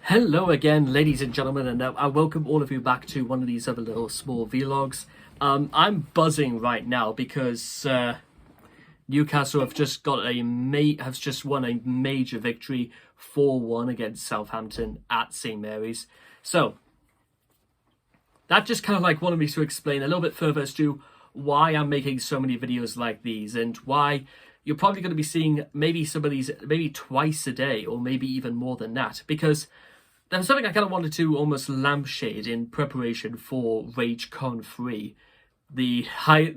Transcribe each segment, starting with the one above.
Hello again, ladies and gentlemen, and I welcome all of you back to one of these other little small vlogs. I'm buzzing right now because Newcastle have just got has just won a major victory, 4-1 against Southampton at St Mary's. So that just kind of like wanted me to explain a little bit further as to why I'm making so many videos like these and why you're probably going to be seeing maybe some of these maybe twice a day or maybe even more than that, because there was something I kind of wanted to almost lampshade in preparation for RageCon 3. The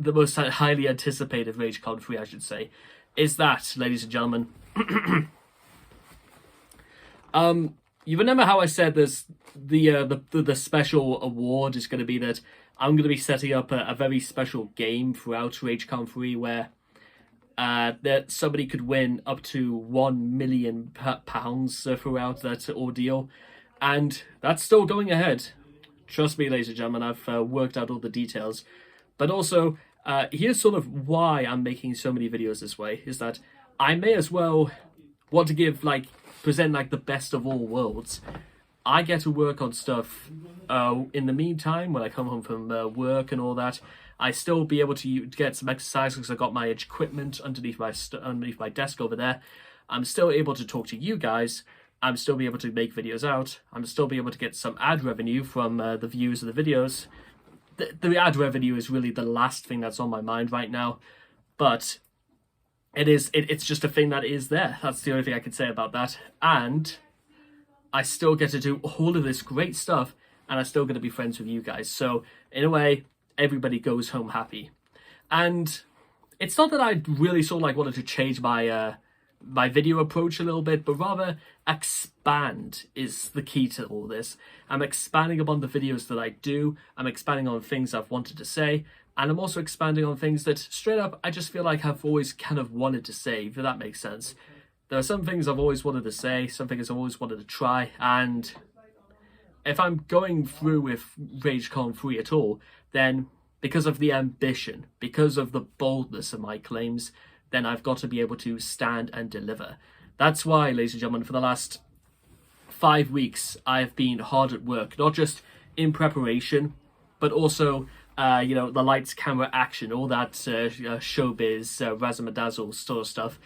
most highly anticipated RageCon 3, I should say, is that, ladies and gentlemen, you remember how I said there's the special award is going to be that I'm going to be setting up a very special game throughout RageCon 3 where that somebody could win up to £1 million throughout that ordeal. And that's still going ahead. Trust me, ladies and gentlemen, I've worked out all the details. But also, here's sort of why I'm making so many videos this way, is that I may as well want to present the best of all worlds. I get to work on stuff in the meantime, when I come home from work and all that. I still be able to get some exercise because I've got my equipment underneath my desk over there. I'm still able to talk to you guys. I'm still be able to make videos out. I'm still be able to get some ad revenue from the views of the videos. The ad revenue is really the last thing that's on my mind right now, but it's just a thing that is there. That's the only thing I can say about that. And I still get to do all of this great stuff, and I'm still going to be friends with you guys. So in a way, everybody goes home happy. And it's not that I really sort of wanted to change my video approach a little bit, but rather expand is the key to all this. I'm expanding upon the videos that I do. I'm expanding on things I've wanted to say, and I'm also expanding on things that straight up I just feel like I've always kind of wanted to say, if that makes sense. There are some things I've always wanted to say, some things I've always wanted to try, and if I'm going through with RageCon 3 at all, then because of the ambition, because of the boldness of my claims, then I've got to be able to stand and deliver. That's why, ladies and gentlemen, for the last 5 weeks, I've been hard at work, not just in preparation, but also, the lights, camera, action, all that showbiz, razzle-dazzle sort of stuff.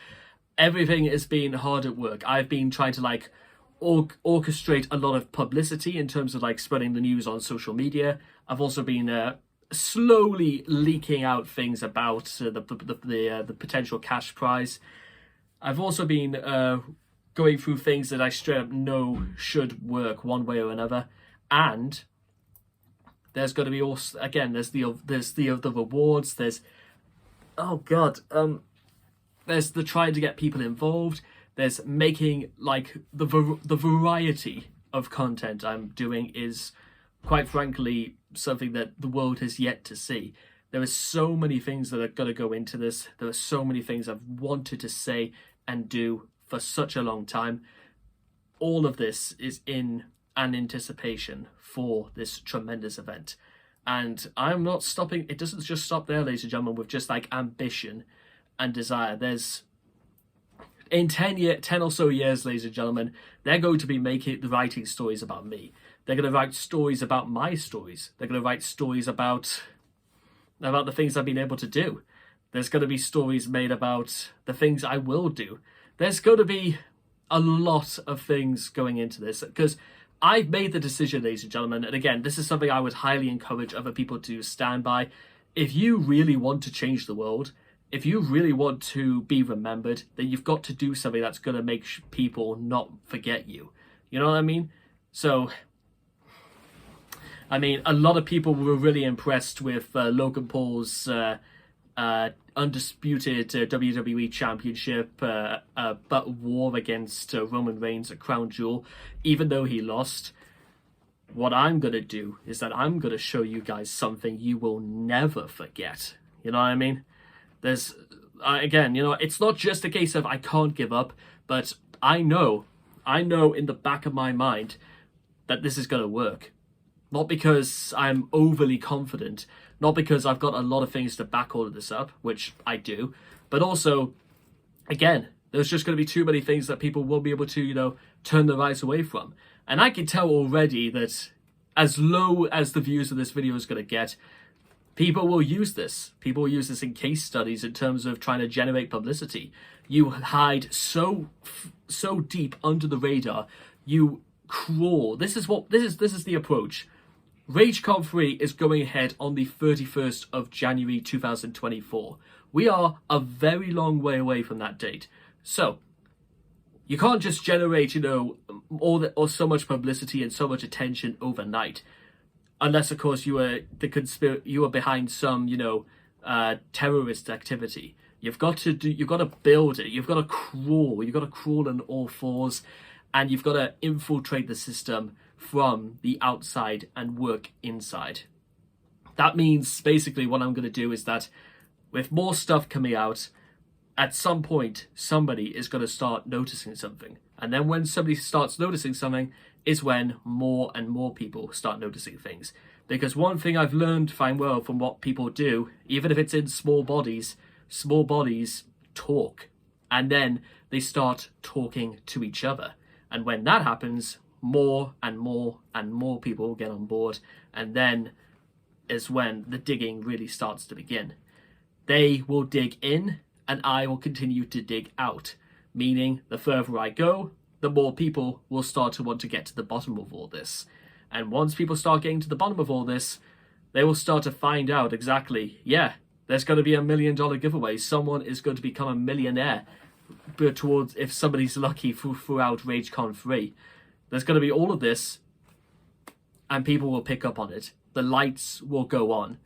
Everything has been hard at work. I've been trying to orchestrate a lot of publicity in terms of spreading the news on social media. I've also been slowly leaking out things about the potential cash prize. I've also been going through things that I straight up know should work one way or another, and there's going to be also, again, there's the rewards. There's there's the trying to get people involved. There's making the variety of content I'm doing is, quite frankly, something that the world has yet to see. There are so many things that are going to go into this. There are so many things I've wanted to say and do for such a long time. All of this is in an anticipation for this tremendous event. And I'm not stopping. It doesn't just stop there, ladies and gentlemen, with just ambition and desire. There's, in 10 or so years, ladies and gentlemen, they're going to be writing stories about me. They're going to write stories about my stories. They're going to write stories about the things I've been able to do. There's going to be stories made about the things I will do. There's going to be a lot of things going into this, because I've made the decision, ladies and gentlemen, and again, this is something I would highly encourage other people to stand by. If you really want to change the world, if you really want to be remembered, then you've got to do something that's going to make people not forget you. You know what I mean? So, a lot of people were really impressed with Logan Paul's undisputed WWE Championship but war against Roman Reigns at Crown Jewel, even though he lost. What I'm going to do is that I'm going to show you guys something you will never forget. You know what I mean? There's, again, it's not just a case of I can't give up, but I know in the back of my mind that this is going to work. Not because I'm overly confident, not because I've got a lot of things to back all of this up, which I do, but also, again, There's just going to be too many things that people won't be able to, you know, turn their eyes away from. And I can tell already that as low as the views of this video is going to get, people will use this. People will use this in case studies in terms of trying to generate publicity. You hide so deep under the radar. You crawl. This is the approach. RageCon 3 is going ahead on the 31st of January 2024. We are a very long way away from that date. So you can't just generate, you know, or so much publicity and so much attention overnight, unless of course you are behind some, you know, terrorist activity. You've got to build it. You've got to crawl. You've got to crawl on all fours, and you've got to infiltrate the system from the outside and work inside. That means basically what I'm going to do is that with more stuff coming out, at some point somebody is going to start noticing something. And then when somebody starts noticing something is when more and more people start noticing things. Because one thing I've learned fine well from what people do, even if it's in small bodies talk. And then they start talking to each other. And when that happens, more and more and more people get on board, and then is when the digging really starts to begin. They will dig in, and I will continue to dig out, meaning the further I go, the more people will start to want to get to the bottom of all this. And once people start getting to the bottom of all this, they will start to find out exactly, yeah, there's going to be $1 million giveaway. Someone is going to become a millionaire towards, if somebody's lucky, throughout RageCon 3. There's going to be all of this, and people will pick up on it. The lights will go on.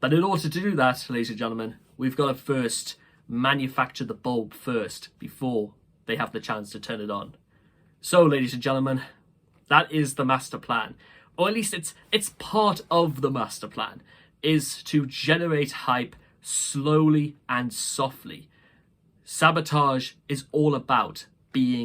But in order to do that, ladies and gentlemen, we've got to first manufacture the bulb first before they have the chance to turn it on. So, ladies and gentlemen, that is the master plan. Or at least it's part of the master plan, is to generate hype slowly and softly. Sabotage is all about being